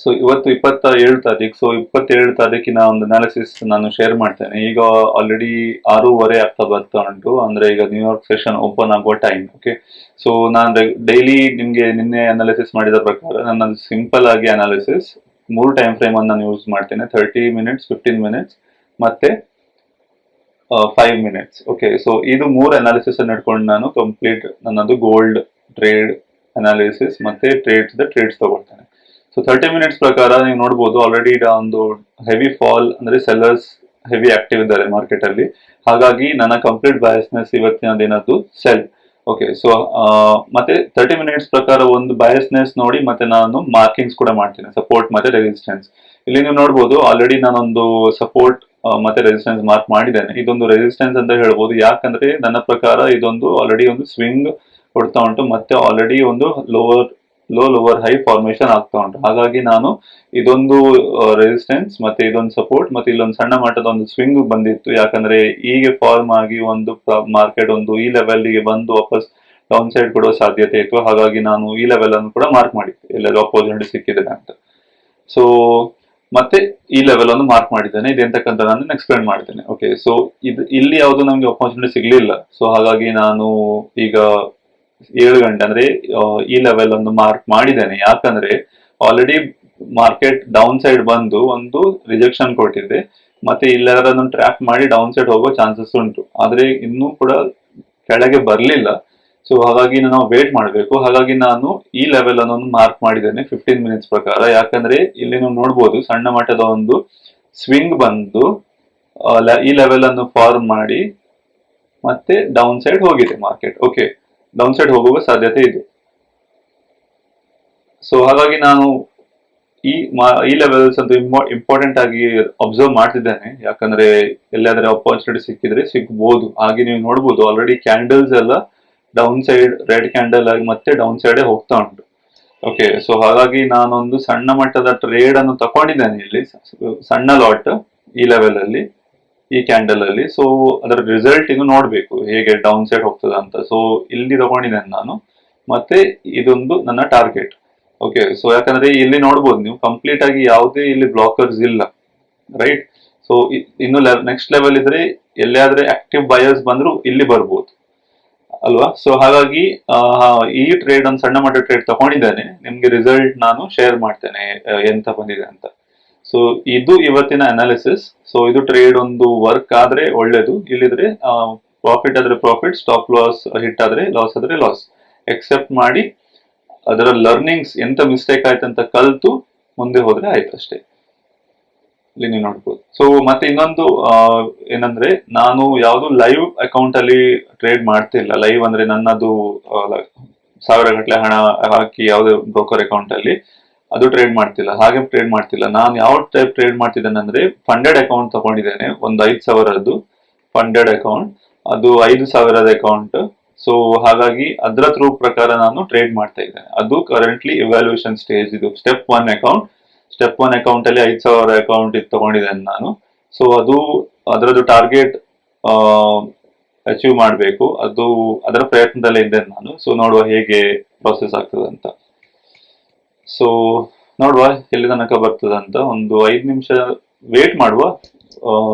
So ಇವತ್ತು 27 ತಾರೀಕು. So 27 ತಾರೀಕಿನ ಒಂದು ಅನಾಲಿಸಿಸ್ ನಾನು ಶೇರ್ ಮಾಡ್ತೇನೆ. ಈಗ ಆಲ್ರೆಡಿ 6:30 ಆಗ್ತಾ ಬರ್ತಾ ಉಂಟು, ಅಂದ್ರೆ ಈಗ ನ್ಯೂಯಾರ್ಕ್ ಸೆಷನ್ ಓಪನ್ ಆಗುವ ಟೈಮ್. ಓಕೆ, ಸೊ ನಾನು ಡೈಲಿ ನಿಮ್ಗೆ ನಿನ್ನೆ ಅನಾಲಿಸಿಸ್ ಮಾಡಿದ ಪ್ರಕಾರ ನನ್ನ ಸಿಂಪಲ್ ಆಗಿ ಅನಾಲಿಸಿಸ್ 3 ಟೈಮ್ ಫ್ರೇಮ್ ಅನ್ನು ನಾನು ಯೂಸ್ ಮಾಡ್ತೇನೆ: 30 ಮಿನಿಟ್ಸ್, 15 ಮಿನಿಟ್ಸ್ ಮತ್ತೆ 5 ಮಿನಿಟ್ಸ್. ಓಕೆ, ಸೊ ಇದು 3 ಅನಾಲಿಸಿಸ್ ಅನ್ನು ಇಟ್ಕೊಂಡು ನಾನು ಕಂಪ್ಲೀಟ್ ನನ್ನದು ಗೋಲ್ಡ್ ಟ್ರೇಡ್ ಅನಾಲಿಸಿಸ್ ಮತ್ತೆ ಟ್ರೇಡ್ಸ್ ತಗೊಳ್ತೇನೆ. ಸೊ 30 ಮಿನಿಟ್ಸ್ ಪ್ರಕಾರ ನೀವು ನೋಡಬಹುದು, ಆಲ್ರೆಡಿ ಈಗ ಒಂದು ಹೆವಿ ಫಾಲ್, ಅಂದ್ರೆ ಸೆಲ್ಲರ್ಸ್ ಹೆವಿ ಆಕ್ಟಿವ್ ಇದ್ದಾರೆ ಮಾರ್ಕೆಟ್ ಅಲ್ಲಿ. ಹಾಗಾಗಿ ನನ್ನ ಕಂಪ್ಲೀಟ್ ಬಯಸ್ನೆಸ್ ಇವತ್ತಿನ ದಿನದ್ದು ಸೆಲ್. ಓಕೆ, ಸೊ ಮತ್ತೆ 30 ಮಿನಿಟ್ಸ್ ಪ್ರಕಾರ ಒಂದು ಬಯಸ್ನೆಸ್ ನೋಡಿ ಮತ್ತೆ ನಾನು ಮಾರ್ಕಿಂಗ್ಸ್ ಕೂಡ ಮಾಡ್ತೇನೆ, ಸಪೋರ್ಟ್ ಮತ್ತೆ ರೆಸಿಸ್ಟೆನ್ಸ್. ಇಲ್ಲಿ ನೀವು ನೋಡಬಹುದು, ಆಲ್ರೆಡಿ ನಾನೊಂದು ಸಪೋರ್ಟ್ ಮತ್ತೆ ರೆಸಿಸ್ಟೆನ್ಸ್ ಮಾರ್ಕ್ ಮಾಡಿದ್ದೇನೆ. ಇದೊಂದು ರೆಸಿಸ್ಟೆನ್ಸ್ ಅಂತ ಹೇಳ್ಬೋದು, ಯಾಕಂದ್ರೆ ನನ್ನ ಪ್ರಕಾರ ಇದೊಂದು ಆಲ್ರೆಡಿ ಒಂದು ಸ್ವಿಂಗ್ ಕೊಡ್ತಾ ಉಂಟು, ಮತ್ತೆ ಆಲ್ರೆಡಿ ಒಂದು ಲೋವರ್ ಹೈ ಫಾರ್ಮೇಶನ್ ಆಗ್ತಾ ಉಂಟು. ಹಾಗಾಗಿ ನಾನು ಇದೊಂದು ರೆಸಿಸ್ಟೆನ್ಸ್ ಮತ್ತೆ ಇದೊಂದು ಸಪೋರ್ಟ್ ಮತ್ತೆ ಇಲ್ಲೊಂದು ಸಣ್ಣ ಮಟ್ಟದ ಒಂದು ಸ್ವಿಂಗ್ ಬಂದಿತ್ತು, ಯಾಕಂದ್ರೆ ಹೀಗೆ ಫಾರ್ಮ್ ಆಗಿ ಒಂದು ಮಾರ್ಕೆಟ್ ಒಂದು ಈ ಲೆವೆಲ್ಗೆ ಬಂದು ವಾಪಸ್ ಡೌನ್ ಸೈಡ್ ಕೊಡುವ ಸಾಧ್ಯತೆ ಇತ್ತು. ಹಾಗಾಗಿ ನಾನು ಈ ಲೆವೆಲ್ ಅನ್ನು ಕೂಡ ಮಾರ್ಕ್ ಮಾಡಿದ್ದೆ, ಎಲ್ಲರೂ ಅಪೋಸಿಟ್ ಸಿಕ್ಕಿದೆ ಅಂತ. ಸೊ ಮತ್ತೆ ಈ ಲೆವೆಲ್ ಅನ್ನು ಮಾರ್ಕ್ ಮಾಡಿದ್ದೇನೆ. ಇದೆಂತಕ್ಕಂತ ನಾನು ಎಕ್ಸ್ಪ್ಲೇನ್ ಮಾಡ್ತೇನೆ. ಓಕೆ, ಸೊ ಇಲ್ಲಿ ಯಾವುದು ನಮ್ಗೆ ಅಪರ್ಚುನಿಟಿ ಸಿಗ್ಲಿಲ್ಲ. ಸೊ ಹಾಗಾಗಿ ನಾನು ಈಗ 7 ಗಂಟೆ ಅಂದ್ರೆ ಈ ಲೆವೆಲ್ ಅನ್ನು ಮಾರ್ಕ್ ಮಾಡಿದ್ದೇನೆ, ಯಾಕಂದ್ರೆ ಆಲ್ರೆಡಿ ಮಾರ್ಕೆಟ್ ಡೌನ್ ಸೈಡ್ ಬಂದು ಒಂದು ರಿಜೆಕ್ಷನ್ ಕೊಟ್ಟಿದೆ, ಮತ್ತೆ ಇಲ್ಲೆಲ್ಲರನ್ನು ಟ್ರ್ಯಾಪ್ ಮಾಡಿ ಡೌನ್ ಸೈಡ್ ಹೋಗೋ ಚಾನ್ಸಸ್ ಉಂಟು, ಆದ್ರೆ ಇನ್ನೂ ಕೂಡ ಕೆಳಗೆ ಬರ್ಲಿಲ್ಲ. ಸೊ ಹಾಗಾಗಿ ನಾವು ವೇಟ್ ಮಾಡಬೇಕು. ಹಾಗಾಗಿ ನಾನು ಈ ಲೆವೆಲ್ ಅನ್ನು ಮಾರ್ಕ್ ಮಾಡಿದ್ದೇನೆ 15 ಮಿನಿಟ್ಸ್ ಪ್ರಕಾರ, ಯಾಕಂದ್ರೆ ಇಲ್ಲಿ ನೀವು ನೋಡ್ಬೋದು ಸಣ್ಣ ಮಟ್ಟದ ಒಂದು ಸ್ವಿಂಗ್ ಬಂದು ಈ ಲೆವೆಲ್ ಅನ್ನು ಫಾರ್ಮ್ ಮಾಡಿ ಮತ್ತೆ ಡೌನ್ ಸೈಡ್ ಹೋಗಿದೆ ಮಾರ್ಕೆಟ್. ಓಕೆ, ಡೌನ್ ಸೈಡ್ ಹೋಗುವ ಸಾಧ್ಯತೆ ಇದೆ. ಸೊ ಹಾಗಾಗಿ ನಾನು ಈ ಲೆವೆಲ್ಸ್ ಅಂತೂ ಇಂಪಾರ್ಟೆಂಟ್ ಆಗಿ ಅಬ್ಸರ್ವ್ ಮಾಡ್ತಿದ್ದೇನೆ, ಯಾಕಂದ್ರೆ ಎಲ್ಲಾದ್ರೆ ಅಪರ್ಚುನಿಟಿ ಸಿಕ್ಕಿದ್ರೆ ಸಿಗ್ಬಹುದು. ಹಾಗೆ ನೀವು ನೋಡ್ಬೋದು, ಆಲ್ರೆಡಿ ಕ್ಯಾಂಡಲ್ಸ್ ಎಲ್ಲ ಡೌನ್ ಸೈಡ್ ರೆಡ್ ಕ್ಯಾಂಡಲ್ ಆಗಿ ಮತ್ತೆ ಡೌನ್ ಸೈಡ್ ಹೋಗ್ತಾ ಉಂಟು. ಓಕೆ, ಸೊ ಹಾಗಾಗಿ ನಾನೊಂದು ಸಣ್ಣ ಮಟ್ಟದ ಟ್ರೇಡ್ ಅನ್ನು ತಗೊಂಡಿದ್ದೇನೆ ಇಲ್ಲಿ, ಸಣ್ಣ ಲಾಟ್ ಈ ಲೆವೆಲ್ ಅಲ್ಲಿ, ಈ ಕ್ಯಾಂಡಲ್ ಅಲ್ಲಿ. ಸೊ ಅದರ ರಿಸಲ್ಟ್ ಇನ್ನು ನೋಡ್ಬೇಕು ಹೇಗೆ ಡೌನ್ ಸೈಡ್ ಹೋಗ್ತದ ಅಂತ. ಸೊ ಇಲ್ಲಿ ತಗೊಂಡಿದ್ದೇನೆ ನಾನು, ಮತ್ತೆ ಇದೊಂದು ನನ್ನ ಟಾರ್ಗೆಟ್. ಓಕೆ, ಸೊ ಯಾಕಂದ್ರೆ ಇಲ್ಲಿ ನೋಡ್ಬೋದು ನೀವು ಕಂಪ್ಲೀಟ್ ಆಗಿ ಯಾವುದೇ ಇಲ್ಲಿ ಬ್ಲಾಕರ್ಸ್ ಇಲ್ಲ, ರೈಟ್. ಸೊ ಇನ್ನು ನೆಕ್ಸ್ಟ್ ಲೆವೆಲ್ ಇದ್ರೆ ಎಲ್ಲಾದ್ರೆ ಆಕ್ಟಿವ್ ಬಯರ್ಸ್ ಬಂದ್ರು ಇಲ್ಲಿ ಬರ್ಬೋದು ಅಲ್ವಾ. ಸೊ ಹಾಗಾಗಿ ಈ ಟ್ರೇಡ್ ಒಂದು ಸಣ್ಣ ಮಟ್ಟ ಟ್ರೇಡ್ ತಗೊಂಡಿದ್ದೇನೆ, ನಿಮ್ಗೆ ರಿಸಲ್ಟ್ ನಾನು ಶೇರ್ ಮಾಡ್ತೇನೆ ಎಂತ ಬಂದಿದೆ ಅಂತ. ಸೊ ಇದು ಇವತ್ತಿನ ಅನಾಲಿಸಿಸ್. ಸೊ ಇದು ಟ್ರೇಡ್ ಒಂದು ವರ್ಕ್ ಆದ್ರೆ ಒಳ್ಳೇದು, ಇಲ್ಲಿದ್ರೆ ಪ್ರಾಫಿಟ್ ಆದ್ರೆ ಪ್ರಾಫಿಟ್, ಸ್ಟಾಪ್ ಲಾಸ್ ಹಿಟ್ ಆದ್ರೆ ಲಾಸ್ ಎಕ್ಸೆಪ್ಟ್ ಮಾಡಿ ಅದರ ಲರ್ನಿಂಗ್ಸ್ ಎಂತ ಮಿಸ್ಟೇಕ್ ಆಯ್ತಂತ ಕಲ್ತು ಮುಂದೆ ಹೋದ್ರೆ ಆಯ್ತು ಅಷ್ಟೇ. ಇಲ್ಲಿ ನೀವು ನೋಡ್ಬೋದು. ಸೊ ಮತ್ತೆ ಇನ್ನೊಂದು ಏನಂದ್ರೆ, ನಾನು ಯಾವ್ದು ಲೈವ್ ಅಕೌಂಟ್ ಅಲ್ಲಿ ಟ್ರೇಡ್ ಮಾಡ್ತಿಲ್ಲ. ಲೈವ್ ಅಂದ್ರೆ ನನ್ನದು 1000 ಗಟ್ಟಲೆ ಹಣ ಹಾಕಿ ಯಾವುದೇ ಬ್ರೋಕರ್ ಅಕೌಂಟ್ ಅಲ್ಲಿ ಅದು ಟ್ರೇಡ್ ಮಾಡ್ತಿಲ್ಲ, ಹಾಗೆ ಟ್ರೇಡ್ ಮಾಡ್ತಿಲ್ಲ. ನಾನು ಯಾವ ಟೈಪ್ ಟ್ರೇಡ್ ಮಾಡ್ತಿದ್ದೇನೆ ಅಂದ್ರೆ, ಫಂಡೆಡ್ ಅಕೌಂಟ್ ತಗೊಂಡಿದ್ದೇನೆ, ಒಂದು 5,000ದ್ದು ಫಂಡೆಡ್ ಅಕೌಂಟ್, ಅದು 5,000ದ ಅಕೌಂಟ್. ಸೊ ಹಾಗಾಗಿ ಅದರ ಥ್ರೂ ಪ್ರಕಾರ ನಾನು ಟ್ರೇಡ್ ಮಾಡ್ತಾ ಇದ್ದೇನೆ. ಅದು ಕರೆಂಟ್ಲಿ ಇವ್ಯಾಲ್ಯೂಯೇಷನ್ ಸ್ಟೇಜ್. ಇದು ಸ್ಟೆಪ್ 1 ಅಕೌಂಟ್ ಅಲ್ಲಿ 5,000 ಅಕೌಂಟ್ ತಗೊಂಡಿದ್ದೇನೆ ನಾನು. ಸೊ ಅದು ಅದರದ್ದು ಟಾರ್ಗೆಟ್ ಅಚೀವ್ ಮಾಡಬೇಕು, ಅದು ಅದರ ಪ್ರಯತ್ನದಲ್ಲೇ ಇದ್ದೇನೆ ನಾನು. ಸೊ ನೋಡುವ ಹೇಗೆ ಪ್ರಾಸೆಸ್ ಆಗ್ತದೆ ಅಂತ. ಸೊ ನೋಡುವ ಎಲ್ಲಿ ತನಕ ಬರ್ತದೆ ಅಂತ. ಒಂದು 5 ನಿಮಿಷ ವೇಟ್ ಮಾಡುವ,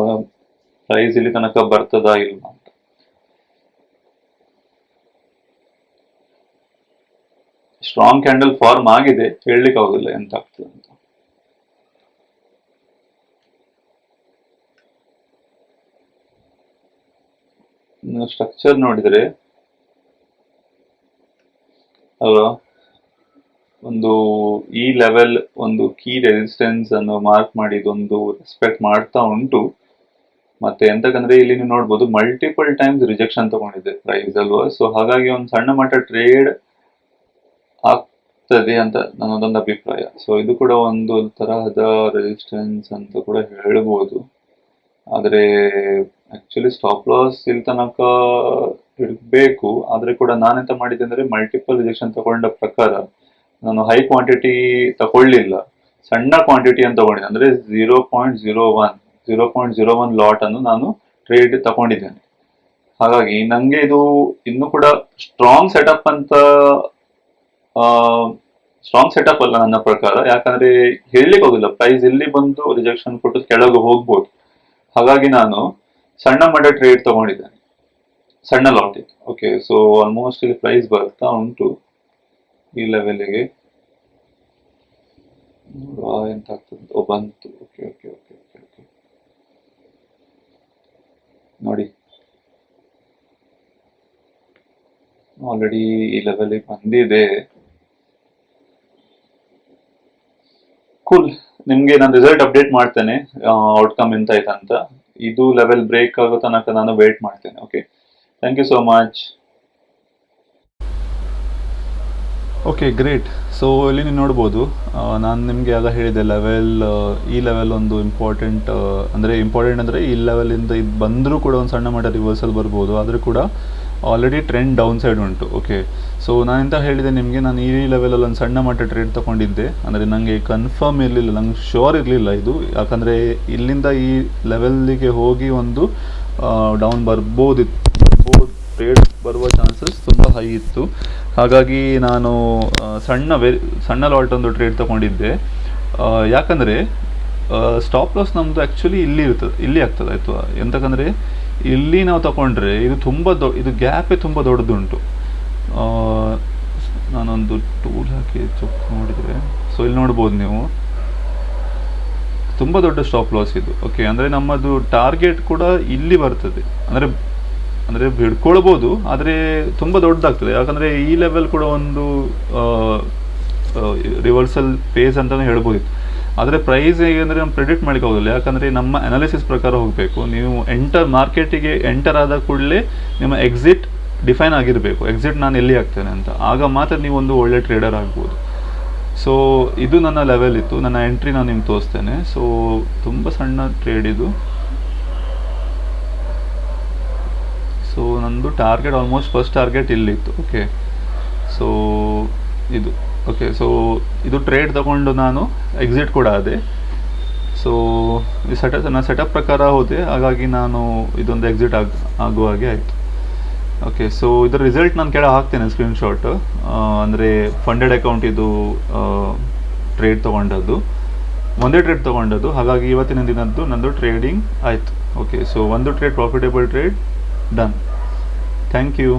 ಪ್ರೈಸ್ ಇಲ್ಲಿ ತನಕ ಬರ್ತದಾ ಇಲ್ಲ ಅಂತ. ಸ್ಟ್ರಾಂಗ್ ಕ್ಯಾಂಡಲ್ ಫಾರ್ಮ್ ಆಗಿದೆ, ಹೇಳಲಿಕ್ಕೆ ಆಗುದಿಲ್ಲ ಎಂತ ಆಗ್ತದೆ ಅಂತ. ಸ್ಟ್ರಕ್ಚರ್ ನೋಡಿದ್ರೆ ಅಲ್ವಾ, ಒಂದು ಈ ಲೆವೆಲ್ ಒಂದು ಕೀ ರೆಸಿಸ್ಟೆನ್ಸ್ ಅನ್ನು ಮಾರ್ಕ್ ಮಾಡಿ ಇದೊಂದು ರೆಸ್ಪೆಕ್ಟ್ ಮಾಡ್ತಾ ಉಂಟು. ಮತ್ತೆ ಎಂತಕಂದ್ರೆ ಇಲ್ಲಿ ನೀವು ನೋಡ್ಬೋದು ಮಲ್ಟಿಪಲ್ ಟೈಮ್ಸ್ ರಿಜೆಕ್ಷನ್ ತಗೊಂಡಿದೆ ಪ್ರೈಸ್ ಅಲ್ವಾ. ಸೊ ಹಾಗಾಗಿ ಒಂದು ಸಣ್ಣ ಮಟ್ಟ ಟ್ರೇಡ್ ಆಗ್ತದೆ ಅಂತ ನನ್ನದೊಂದು ಅಭಿಪ್ರಾಯ. ಸೊ ಇದು ಕೂಡ ಒಂದು ತರಹದ ರೆಸಿಸ್ಟೆನ್ಸ್ ಅಂತ ಕೂಡ ಹೇಳ್ಬೋದು. ಆದ್ರೆ ಆಕ್ಚುಲಿ ಸ್ಟಾಪ್ ಲಾಸ್ ಇಲ್ಲಿ ತನಕ ಇರ್ಬೇಕು. ಆದ್ರೆ ಕೂಡ ನಾನೆಂತ ಮಾಡಿದ್ದೆ ಅಂದ್ರೆ, ಮಲ್ಟಿಪಲ್ ರಿಜೆಕ್ಷನ್ ತಗೊಂಡ ಪ್ರಕಾರ ನಾನು ಹೈ ಕ್ವಾಂಟಿಟಿ ತಗೊಳ್ಳಿಲ್ಲ, ಸಣ್ಣ ಕ್ವಾಂಟಿಟಿ ಅಂತ ತಗೊಂಡಿದ್ದೆ. ಅಂದ್ರೆ 0.01 ಲಾಟ್ ಅನ್ನು ನಾನು ಟ್ರೇಡ್ ತಗೊಂಡಿದ್ದೇನೆ. ಹಾಗಾಗಿ ನಂಗೆ ಇದು ಇನ್ನು ಕೂಡ ಸ್ಟ್ರಾಂಗ್ ಸೆಟಪ್ ಅಂತ ಸ್ಟ್ರಾಂಗ್ ಸೆಟಪ್ ಅಲ್ಲ ನನ್ನ ಪ್ರಕಾರ, ಯಾಕಂದ್ರೆ ಹೇಳಲಿಕ್ಕೆ ಹೋಗಿಲ್ಲ, ಪ್ರೈಸ್ ಇಲ್ಲಿ ಬಂದು ರಿಜೆಕ್ಷನ್ ಕೊಟ್ಟು ಕೆಳಗೆ ಹೋಗ್ಬೋದು. ಹಾಗಾಗಿ ನಾನು ಸಣ್ಣ ಮಟ್ಟ ಟ್ರೇಡ್ ತಗೊಂಡಿದ್ದೇನೆ, ಸಣ್ಣ ಲಾಟಿಗೆ. ಓಕೆ, ಸೊ ಆಲ್ಮೋಸ್ಟ್ ಇಲ್ಲಿ ಪ್ರೈಸ್ ಬರ್ತಾ ಉಂಟು ಈ ಲೆವೆಲ್ಗೆ. ಎಂತ ಆಗ್ತದೆ, ಓ ಬಂತು. Okay okay okay okay okay, ನೋಡಿ ಆಲ್ರೆಡಿ ಈ ಲೆವೆಲ್ಗೆ ಬಂದಿದೆ. ಕೂಲ್, ನಿಮ್ಗೆ ನಾನು ರಿಸಲ್ಟ್ ಅಪ್ಡೇಟ್ ಮಾಡ್ತೇನೆ, ಔಟ್ಕಮ್ ಎಂತ ಆಯ್ತಂತ. ಇದು ಲೆವೆಲ್ ಬ್ರೇಕ್ ಆಗೋ ತನಕ ನಾನು ವೇಟ್ ಮಾಡ್ತೇನೆ. Okay, thank you so much. Okay great. So ಇಲ್ಲಿ ನೀವು ನೋಡ್ಬೋದು, ನಾನು ನಿಮಗೆ ಆಗ ಹೇಳಿದೆ ಲೆವೆಲ್, ಈ ಲೆವೆಲ್ ಒಂದು ಇಂಪಾರ್ಟೆಂಟ್ ಅಂದರೆ ಈ ಲೆವೆಲಿಂದ ಇದು ಬಂದರೂ ಕೂಡ ಒಂದು ಸಣ್ಣ ಮಟ್ಟ ರಿವರ್ಸಲ್ ಬರ್ಬೋದು, ಆದರೂ ಕೂಡ ಆಲ್ರೆಡಿ ಟ್ರೆಂಡ್ ಡೌನ್ ಸೈಡ್ ಉಂಟು. ಓಕೆ, ಸೊ ನಾನು ಎಂತ ಹೇಳಿದೆ ನಿಮಗೆ, ನಾನು ಈ ಲೆವೆಲಲ್ಲಿ ಒಂದು ಸಣ್ಣ ಮಟ್ಟ ಟ್ರೇಡ್ ತೊಗೊಂಡಿದ್ದೆ. ಅಂದರೆ ನನಗೆ ಕನ್ಫರ್ಮ್ ಇರಲಿಲ್ಲ, ನಂಗೆ ಶೋರ್ ಇರಲಿಲ್ಲ ಇದು, ಯಾಕಂದರೆ ಇಲ್ಲಿಂದ ಈ ಲೆವೆಲ್ಲಿಗೆ ಹೋಗಿ ಒಂದು ಡೌನ್ ಬರ್ಬೋದು, ಟ್ರೇಡ್ ಬರುವ ಚಾನ್ಸಸ್ ತುಂಬ ಹೈ ಇತ್ತು. ಹಾಗಾಗಿ ನಾನು ಸಣ್ಣ ಲಾಟ್ ಒಂದು ಟ್ರೇಡ್ ತೊಗೊಂಡಿದ್ದೆ. ಯಾಕಂದರೆ ಸ್ಟಾಪ್ ಲಾಸ್ ನಮ್ಮದು ಆ್ಯಕ್ಚುಲಿ ಇಲ್ಲಿ ಆಗ್ತದೆ ಆಯಿತು. ಎಂತಕ್ಕಂದರೆ ಇಲ್ಲಿ ನಾವು ತಗೊಂಡ್ರೆ ಇದು ಇದು ಗ್ಯಾಪೇ ತುಂಬ ದೊಡ್ಡದುಂಟು. ನಾನೊಂದು ಟೂಲ್ ಹಾಕಿ ಚೆಕ್ ಮಾಡಿದರೆ, ಸೊ ಇಲ್ಲಿ ನೋಡ್ಬೋದು ನೀವು, ತುಂಬ ದೊಡ್ಡ ಸ್ಟಾಪ್ ಲಾಸ್ ಇದು. ಓಕೆ, ಅಂದರೆ ನಮ್ಮದು ಟಾರ್ಗೆಟ್ ಕೂಡ ಇಲ್ಲಿ ಬರ್ತದೆ, ಅಂದರೆ ಹಿಡ್ಕೊಳ್ಬೋದು, ಆದರೆ ತುಂಬ ದೊಡ್ಡದಾಗ್ತದೆ. ಯಾಕಂದರೆ ಈ ಲೆವೆಲ್ ಕೂಡ ಒಂದು ರಿವರ್ಸಲ್ ಫೇಸ್ ಅಂತಲೇ ಹೇಳ್ಬೋದಿತ್ತು. ಆದರೆ ಪ್ರೈಸ್ ಹೇಗೆಂದರೆ ನಾವು ಪ್ರೆಡಿಕ್ಟ್ ಮಾಡಲಿಕ್ಕೆ ಹೋಗೋದಿಲ್ಲ, ಯಾಕಂದರೆ ನಮ್ಮ ಅನಾಲಿಸಿಸ್ ಪ್ರಕಾರ ಹೋಗಬೇಕು. ನೀವು ಮಾರ್ಕೆಟಿಗೆ ಎಂಟರ್ ಆದ ಕೂಡಲೇ ನಿಮ್ಮ ಎಕ್ಸಿಟ್ ಡಿಫೈನ್ ಆಗಿರಬೇಕು, ಎಕ್ಸಿಟ್ ನಾನು ಎಲ್ಲಿ ಆಗ್ತೇನೆ ಅಂತ. ಆಗ ಮಾತ್ರ ನೀವು ಒಂದು ಒಳ್ಳೆ ಟ್ರೇಡರ್ ಆಗ್ಬೋದು. ಸೊ ಇದು ನನ್ನ ಲೆವೆಲ್ ಇತ್ತು, ನನ್ನ ಎಂಟ್ರಿ ನಾನು ನಿಮ್ಗೆ ತೋರಿಸ್ತೇನೆ. ಸೊ ತುಂಬ ಸಣ್ಣ ಟ್ರೇಡ್ ಇದು. ಸೊ ನಂದು ಟಾರ್ಗೆಟ್ ಆಲ್ಮೋಸ್ಟ್ ಫಸ್ಟ್ ಟಾರ್ಗೆಟ್ ಇಲ್ಲಿತ್ತು. ಓಕೆ, ಸೊ ಇದು ಓಕೆ, ಸೊ ಇದು ಟ್ರೇಡ್ ತಗೊಂಡು ನಾನು ಎಕ್ಸಿಟ್ ಕೂಡ ಆದೆ. ಸೊ ಈ ನಾನು ಸೆಟಪ್ ಪ್ರಕಾರ ಹೋದೆ, ಹಾಗಾಗಿ ನಾನು ಇದೊಂದು ಎಕ್ಸಿಟ್ ಆಗುವ ಹಾಗೆ ಆಯಿತು. ಓಕೆ, ಸೊ ಇದರ ರಿಸಲ್ಟ್ ನಾನು ಕೆಳಗೆ ಹಾಕ್ತೇನೆ ಸ್ಕ್ರೀನ್ಶಾಟ್. ಅಂದರೆ ಫಂಡೆಡ್ ಅಕೌಂಟ್ ಇದು ಟ್ರೇಡ್ ತೊಗೊಂಡದ್ದು, ಒಂದೇ ಟ್ರೇಡ್ ತೊಗೊಂಡದ್ದು. ಹಾಗಾಗಿ ಇವತ್ತಿನ ದಿನದ್ದು ನಂದು ಟ್ರೇಡಿಂಗ್ ಆಯಿತು. ಓಕೆ, ಸೊ ಒಂದು trade profitable trade done. Thank you.